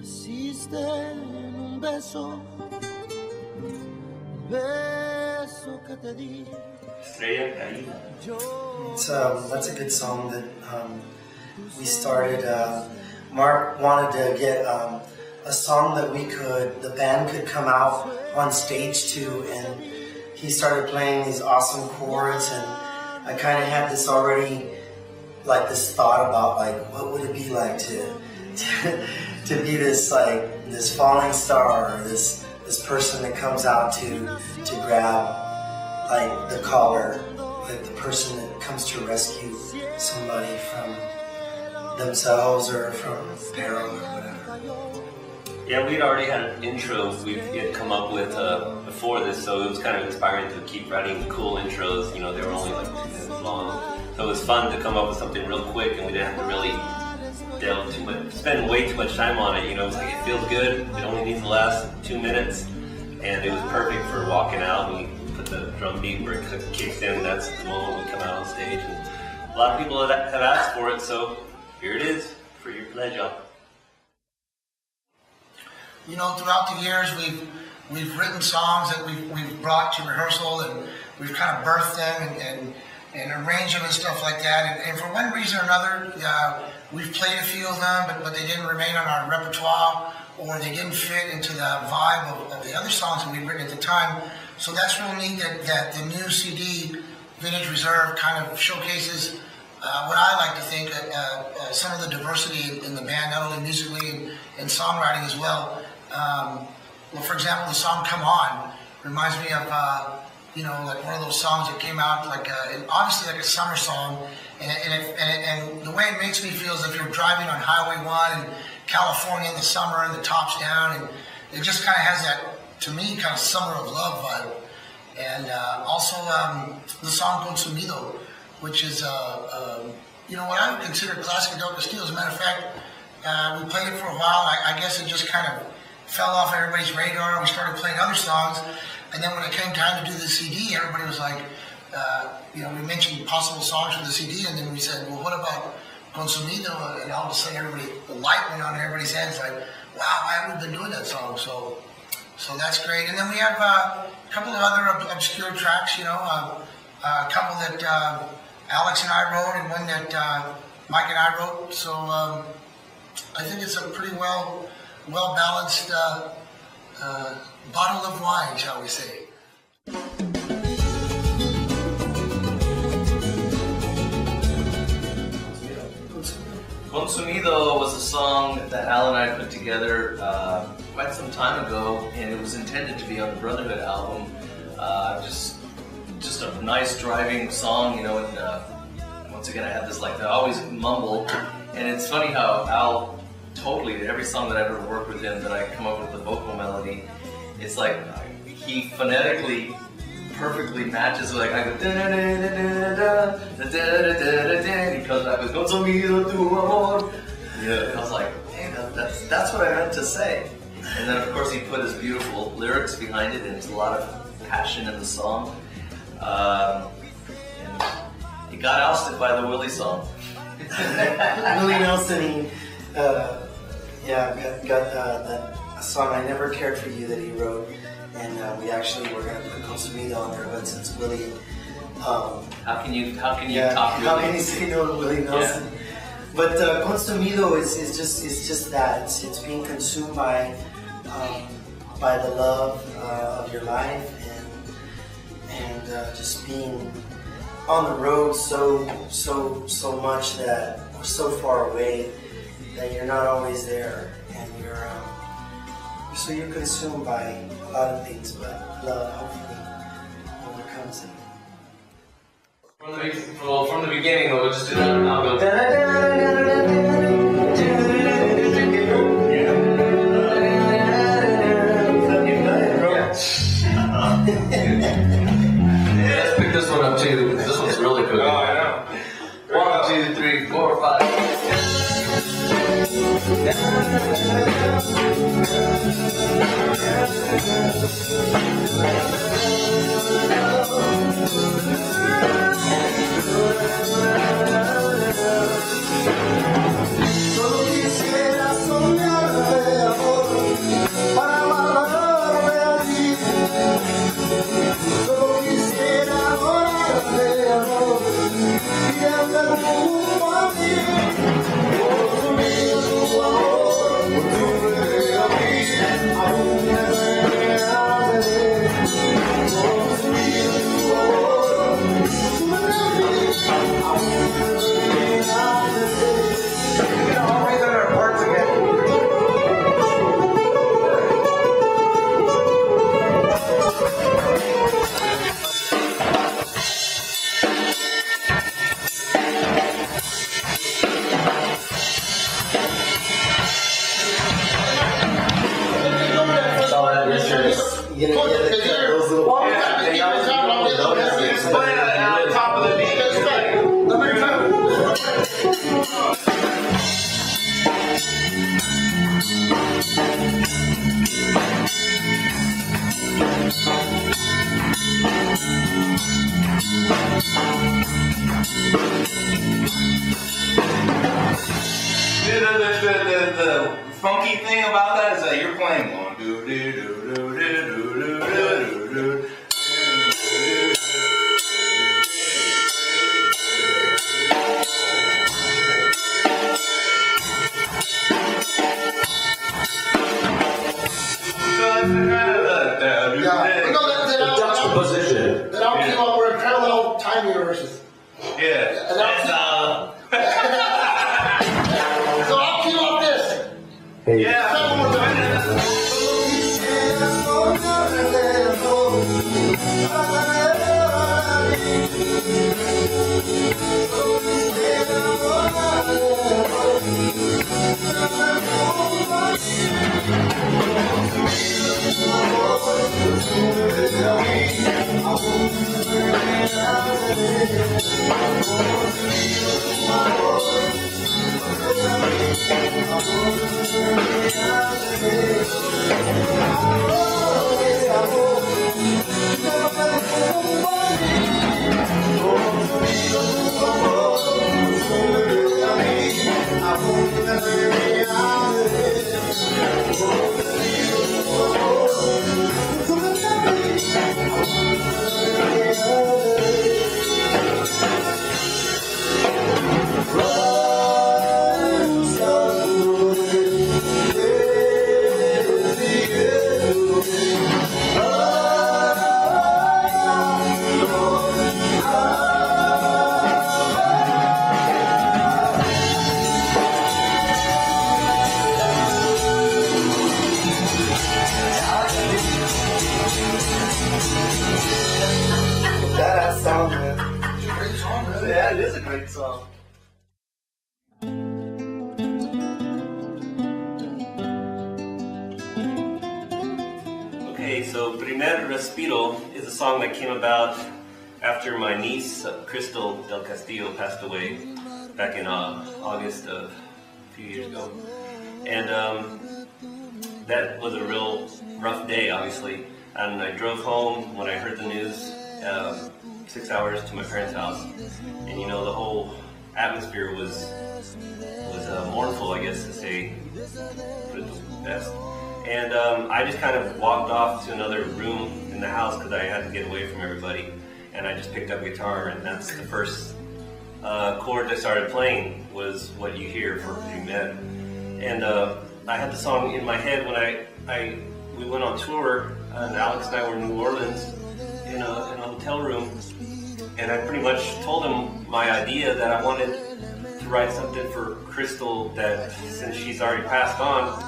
Hiciste en un beso, beso que te di. Estrella Calda. That's a good song that we started. Mark wanted to get a song that the band could come out on stage to, and he started playing these awesome chords, and I kind of had this already, like this thought about like what would it be like to be this like this falling star, or this person that comes out to grab like the collar, like the person that comes to rescue somebody from themselves or from peril or whatever. Yeah, we'd already had an intro we had come up with before this, so it was kind of inspiring to keep writing cool intros. You know, they were only like 2 minutes long, so it was fun to come up with something real quick, and we didn't have to really delve too much, spend way too much time on it. You know, it was like it feels good. It only needs the last 2 minutes, and it was perfect for walking out. We put the drum beat where it kicks in. That's the moment we come out on stage, and a lot of people have asked for it, so here it is for your pleasure. You know, throughout the years, we've written songs that we've brought to rehearsal, and we've kind of birthed them and arranged them and stuff like that. And for one reason or another, we've played a few of them, but they didn't remain on our repertoire, or they didn't fit into the vibe of the other songs that we'd written at the time. So that's real neat that the new CD, Vintage Reserve, kind of showcases what I like to think some of the diversity in the band, not only musically and songwriting as well. Well, for example, the song "Come On" reminds me of like one of those songs that came out like obviously like a summer song, and the way it makes me feel is if you're driving on Highway 1 in California in the summer and the top's down, and it just kind of has that, to me, kind of summer of love vibe. And also the song "Consumido," which is what I would consider classic adult steel. As a matter of fact, we played it for a while. I guess it just kind of fell off everybody's radar. We started playing other songs, and then when it came time to do the CD, everybody was like, we mentioned possible songs for the CD, and then we said, well, what about Consumido? And all of a sudden, the light went on in everybody's heads, like, wow, why haven't we been doing that song? So that's great. And then we have a couple of other obscure tracks, a couple that Alex and I wrote, and one that Mike and I wrote. So I think it's a pretty well-balanced bottle of wine, shall we say. Consumido was a song that Al and I put together quite some time ago, and it was intended to be on the Brotherhood album. Just a nice driving song, and once again I have this I always mumble, and it's funny how Al every song that I've ever worked with him that I come up with the vocal melody, it's like he phonetically perfectly matches. Like I go da da da da da da da da da. He comes back with "Consumido tu amor." Yeah, I was like, hey, that's what I meant to say. And then of course he put his beautiful lyrics behind it, and there's a lot of passion in the song. And he got ousted by the Willie song. Willie Nelson, got that song "I Never Cared for You" that he wrote, and we actually were going to put Consumido on there, but since Willie, how can you top Willie? How can you say no to Willie Nelson? Yeah. But Consumido is just that. It's being consumed by the love of your life, and just being on the road so much that, or so far away that you're not always there, and you're consumed by a lot of things, but love hopefully overcomes it. From the beginning, we'll just do that, and I'll go. Let's pick this one up too. This one's really cool. Oh, I know. 1, 2, 3, 4, 5. Solo quisiera soñarte, The funky thing about that is that you're playing one, do do do do do do do do do. Juxtaposition. That I'll keep on, we're in parallel time universes. Yeah. And so I'll keep on this. Hey. Yeah. That sounds good. Yeah, it is a great song. Okay, so Primer Respiro is a song that came about after my niece, Crystal Del Castillo, passed away back in August of a few years ago. And that was a real rough day, obviously. And I drove home when I heard the news, 6 hours to my parents' house. And you know, the whole atmosphere was mournful, I guess to say, put it the best. And I just kind of walked off to another room in the house because I had to get away from everybody. And I just picked up a guitar, and that's the first chord I started playing was what you hear for Primer. And I had the song in my head when we went on tour, and Alex and I were in New Orleans in a hotel room, and I pretty much told him my idea that I wanted to write something for Crystal that, since she's already passed on,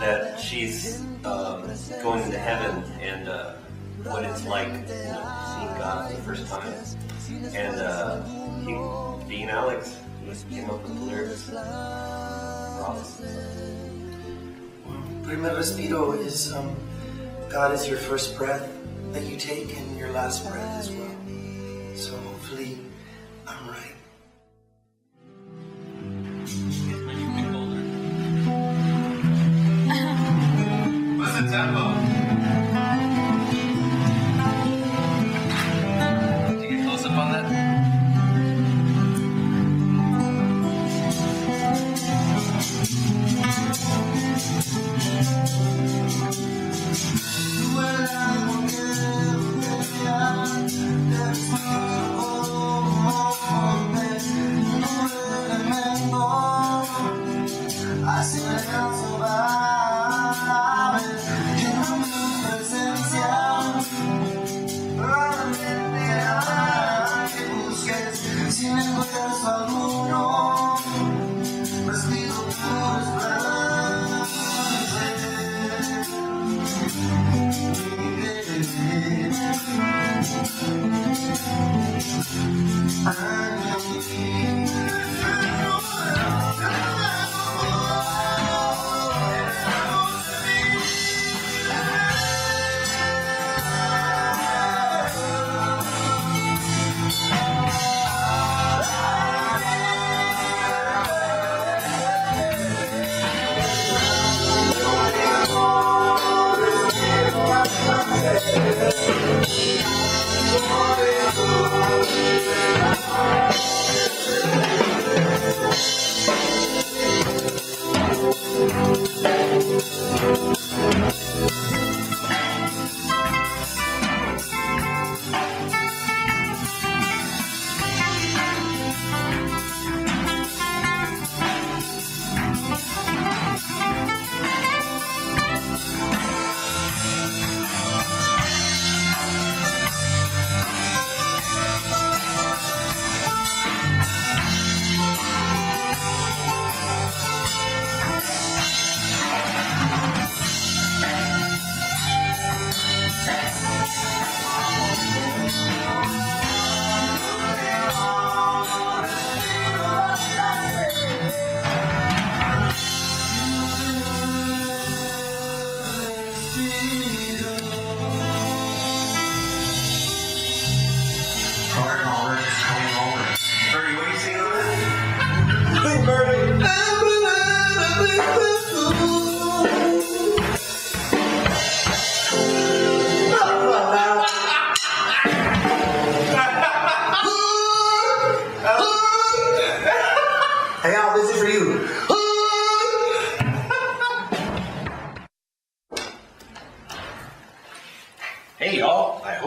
that she's going into heaven and what it's like, seeing God for the first time. And he, being Alex, he came up with the lyrics. Awesome. Primer Respiro is God is your first breath that you take and your last breath as well. So hopefully I'm right. What's the tempo? Did you get close up on that? I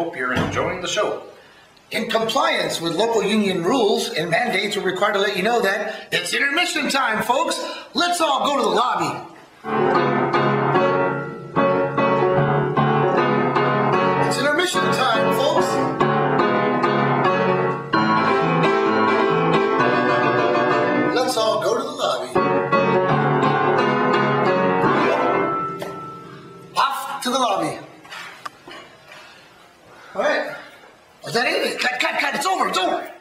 hope you're enjoying the show. In compliance with local union rules and mandates, we're required to let you know that it's intermission time, folks. Let's all go to the lobby. It's intermission time, folks. Let's all go to the lobby. Off to the lobby. All right. Was that it? Cut, it's over.